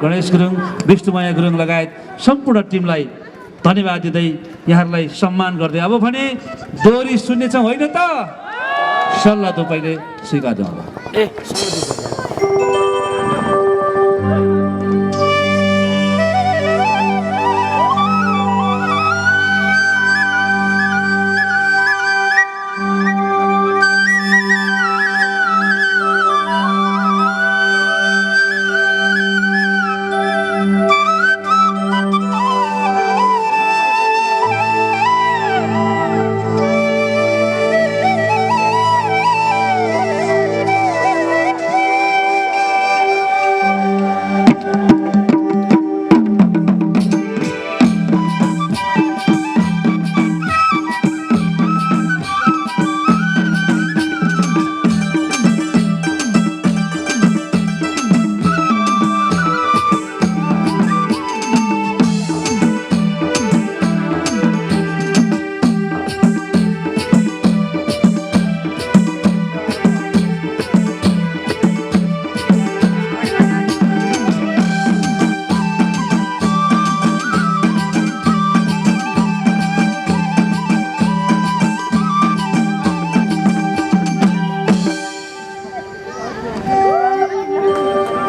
गणेश गुरुङ, विष्णुमाया गुरुङ लगायत सम्पूर्ण टिमलाई धन्यवाद दिँदै यहाँहरूलाई सम्मान गर्दै अब भने दोहोरी सुन्नेछौँ होइन त? सल्लाह तपाईँले स्वीकार्नु होला।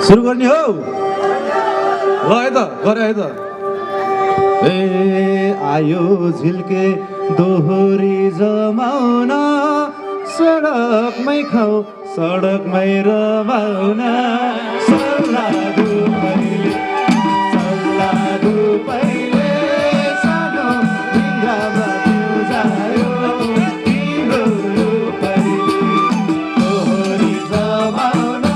सुरु गर्ने हो ल है त गरे है त ए आयो झिल्के दोहोरी जमाउन सडकमै खाऊ सडकमै रमाउन सल्लाहु पहिले सानो ढिङ्गामा बुझायो तिम्रो पहिले दोहोरी जमाउन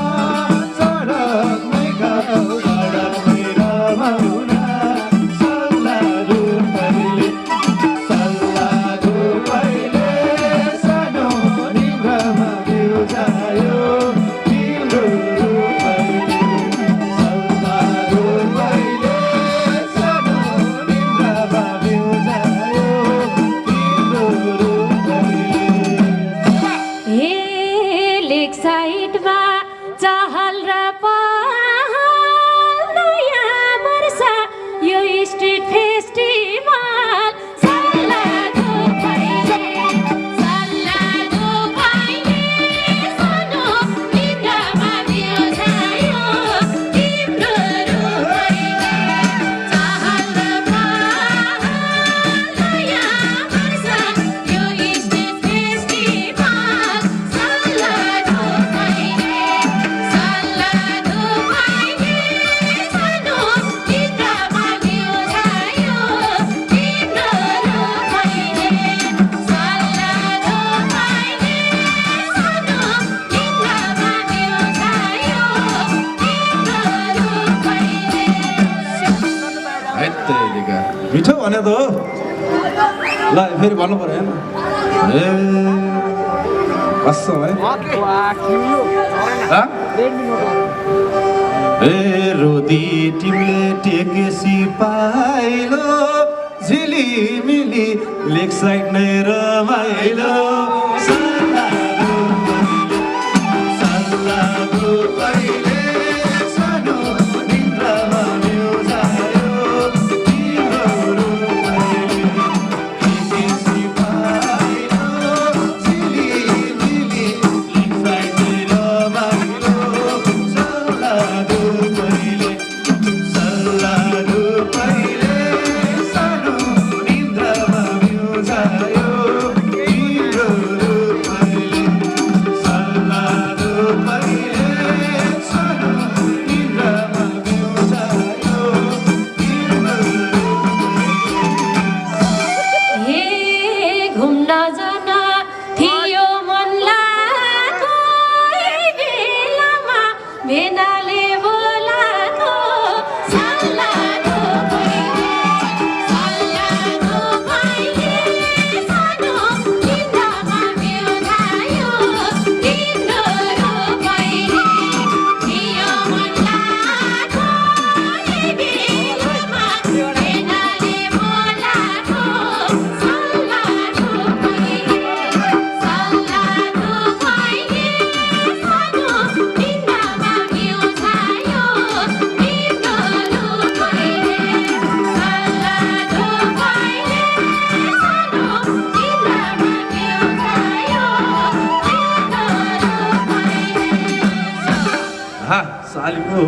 मिठो भने त हो ल फेरि भन्नु पर्यो होइन ए कसम है ए रोदी तिमीले टेकेसी पाइलो झिलिमिली लेक साइड नै रमाइलो सालीको